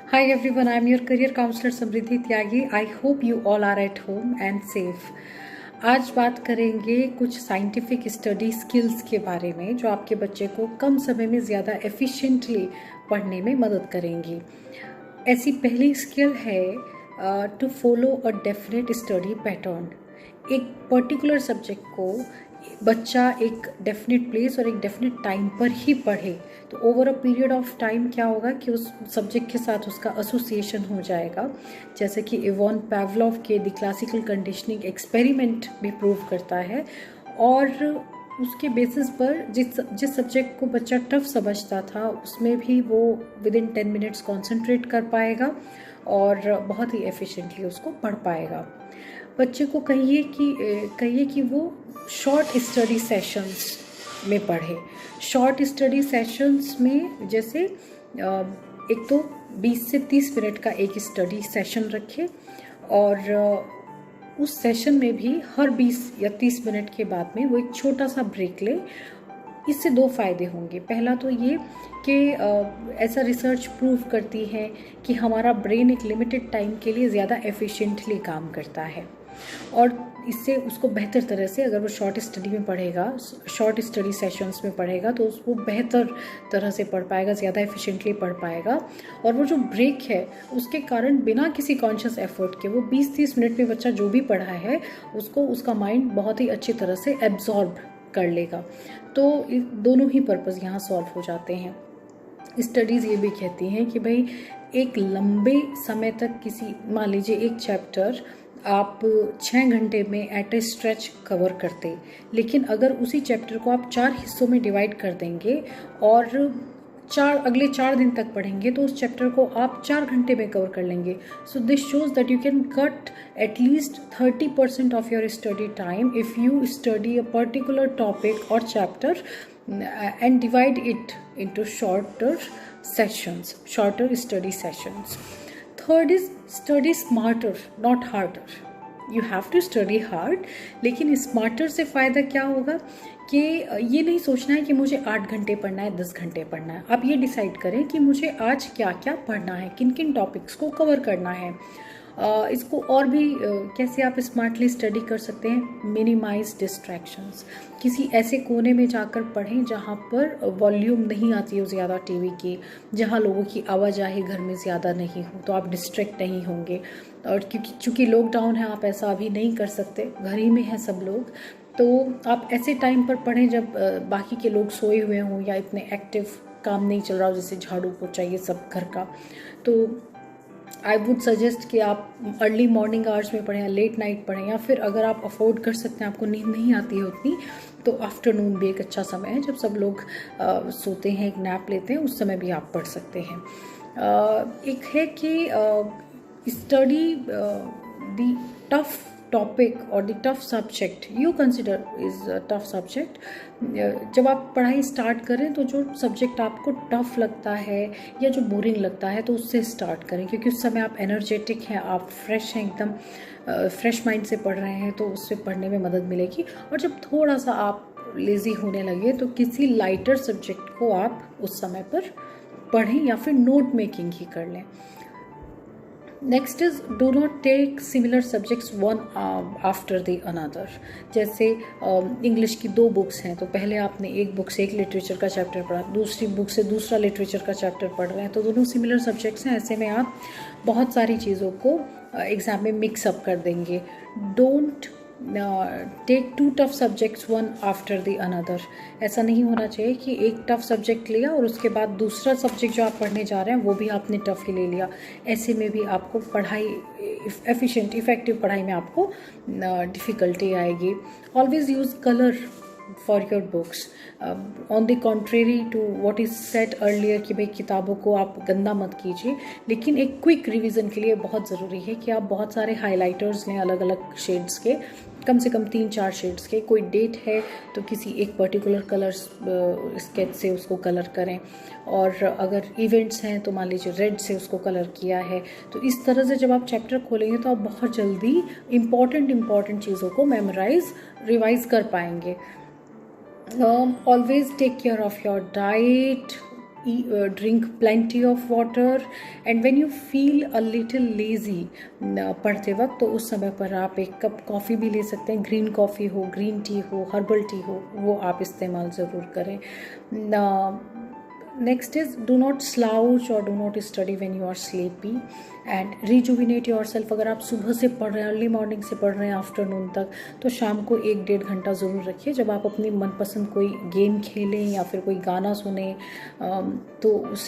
Hi everyone, I am your career counselor Samriddhi Tyagi. I hope you all are at home and safe. आज बात करेंगे कुछ scientific study skills के बारे में जो आपके बच्चे को कम समय में ज़्यादा एफिशिएंटली पढ़ने में मदद करेंगी. ऐसी पहली स्किल है to follow a definite study pattern. एक पर्टिकुलर सब्जेक्ट को बच्चा एक डेफिनेट प्लेस और एक डेफिनेट टाइम पर ही पढ़े तो over a period of time क्या होगा कि उस सब्जेक्ट के साथ उसका एसोसिएशन हो जाएगा. जैसे कि इवॉन पैवलोव के द क्लासिकल कंडीशनिंग एक्सपेरिमेंट भी प्रूव करता है. और उसके बेसिस पर जिस सब्जेक्ट को बच्चा टफ समझता था उसमें भी वो विद इन 10 मिनट्स कॉन्सेंट्रेट कर पाएगा और बहुत ही एफिशिएंटली उसको पढ़ पाएगा. बच्चे को कहिए कि वो शॉर्ट स्टडी सेशंस में पढ़े. शॉर्ट स्टडी सेशंस में जैसे एक तो 20 से 30 मिनट का एक स्टडी सेशन रखे और उस सेशन में भी हर 20 या 30 मिनट के बाद में वो एक छोटा सा ब्रेक ले. इससे दो फायदे होंगे. पहला तो ये कि ऐसा रिसर्च प्रूव करती है कि हमारा ब्रेन एक लिमिटेड टाइम के लिए ज़्यादा एफिशिएंटली काम करता है और इससे उसको बेहतर तरह से अगर वो शॉर्ट स्टडी में पढ़ेगा, शॉर्ट स्टडी सेशंस में पढ़ेगा तो उसको बेहतर तरह से पढ़ पाएगा, ज़्यादा एफिशिएंटली पढ़ पाएगा. और वो जो ब्रेक है उसके कारण बिना किसी कॉन्शियस एफर्ट के वो 20-30 मिनट में बच्चा जो भी पढ़ा है उसको उसका माइंड बहुत ही अच्छी तरह से एब्जॉर्ब कर लेगा. तो दोनों ही पर्पज़ यहाँ सॉल्व हो जाते हैं. स्टडीज़ ये भी कहती हैं कि भाई एक लंबे समय तक किसी, मान लीजिए एक चैप्टर आप 6 घंटे में एट ए स्ट्रेच कवर करते, लेकिन अगर उसी चैप्टर को आप 4 हिस्सों में डिवाइड कर देंगे और अगले 4 दिन तक पढ़ेंगे तो उस चैप्टर को आप 4 घंटे में कवर कर लेंगे. So this shows that you can cut at least 30% of your study time if you study a particular topic और chapter and divide it into shorter sessions, shorter study sessions. Third is study smarter, not harder. You have to study hard, लेकिन smarter से फ़ायदा क्या होगा कि ये नहीं सोचना है कि मुझे 8 घंटे पढ़ना है, 10 घंटे पढ़ना है. आप ये डिसाइड करें कि मुझे आज क्या क्या पढ़ना है, किन किन टॉपिक्स को कवर करना है. इसको और भी कैसे आप स्मार्टली स्टडी कर सकते हैं. Minimize distractions. किसी ऐसे कोने में जाकर पढ़ें जहाँ पर वॉल्यूम नहीं आती हो ज़्यादा टीवी की, जहाँ लोगों की आवाजाही घर में ज़्यादा नहीं हो तो आप डिस्ट्रैक्ट नहीं होंगे. और चूँकि लॉकडाउन है आप ऐसा अभी नहीं कर सकते, घर ही में हैं सब लोग, तो आप ऐसे टाइम पर पढ़ें जब बाकी के लोग सोए हुए हों या इतने एक्टिव काम नहीं चल रहा हो, जैसे झाड़ू पोछा ये सब घर का. तो आई वुड सजेस्ट कि आप अर्ली मॉर्निंग आवर्स में पढ़ें या लेट नाइट पढ़ें, या फिर अगर आप अफोर्ड कर सकते हैं, आपको नींद नहीं आती है उतनी, तो आफ्टरनून भी एक अच्छा समय है जब सब लोग सोते हैं, एक नैप लेते हैं, उस समय भी आप पढ़ सकते हैं. एक है कि स्टडी द टफ टॉपिक और the tough subject you consider is tough subject. जब आप पढ़ाई स्टार्ट करें तो जो सब्जेक्ट आपको टफ लगता है या जो बोरिंग लगता है तो उससे स्टार्ट करें, क्योंकि उस समय आप एनर्जेटिक हैं, आप फ्रेश हैं, एकदम फ्रेश माइंड से पढ़ रहे हैं, तो उससे पढ़ने में मदद मिलेगी. और जब थोड़ा सा आप लेज़ी होने लगे तो किसी लाइटर सब्जेक्ट को आप उस समय पर पढ़ें या फिर नोट मेकिंग ही कर लें. Next is do not take similar subjects one after the another. जैसे इंग्लिश की 2 बुक्स हैं तो पहले आपने एक बुक से एक लिटरेचर का चैप्टर पढ़ा, दूसरी बुक से दूसरा लिटरेचर का चैप्टर पढ़ रहे हैं, तो दोनों सिमिलर सब्जेक्ट्स हैं. ऐसे में आप बहुत सारी चीज़ों को एग्ज़ाम में मिक्सअप कर देंगे. Don't take 2 tough subjects one after the another. ऐसा नहीं होना चाहिए कि एक टफ सब्जेक्ट लिया और उसके बाद दूसरा सब्जेक्ट जो आप पढ़ने जा रहे हैं वो भी आपने टफ ही ले लिया. ऐसे में भी आपको पढ़ाई इफ़ेक्टिव पढ़ाई में आपको डिफ़िकल्टी आएगी. Always use colour for your books. On the contrary to what is said earlier कि भाई किताबों को आप गंदा मत कीजिए, लेकिन एक क्विक रिवीजन के लिए बहुत ज़रूरी है कि आप बहुत सारे हाइलाइटर्स लें, अलग अलग शेड्स के, कम से कम 3-4 शेड्स के. कोई डेट है तो किसी एक पर्टिकुलर कलर स्केच से उसको कलर करें, और अगर इवेंट्स हैं तो मान लीजिए रेड से उसको कलर किया है. तो इस तरह से जब आप चैप्टर खोलेंगे तो आप बहुत जल्दी इम्पॉर्टेंट चीज़ों को रिवाइज कर पाएंगे. Always take care of your diet. drink plenty of water, and when you feel a little lazy पढ़ते वक्त, तो उस समय पर आप एक कप कॉफ़ी भी ले सकते हैं। ग्रीन कॉफ़ी हो, ग्रीन टी हो, हर्बल टी हो, वो आप इस्तेमाल ज़रूर करें। Next is, do not slouch or do not study when you are sleepy and rejuvenate yourself। अगर आप सुबह से पढ़ रहे हैं, अर्ली मॉर्निंग से पढ़ रहे हैं आफ्टरनून तक, तो शाम को 1-1.5 घंटा ज़रूर रखिए, जब आप अपनी मनपसंद कोई गेम खेलें या फिर कोई गाना सुने, तो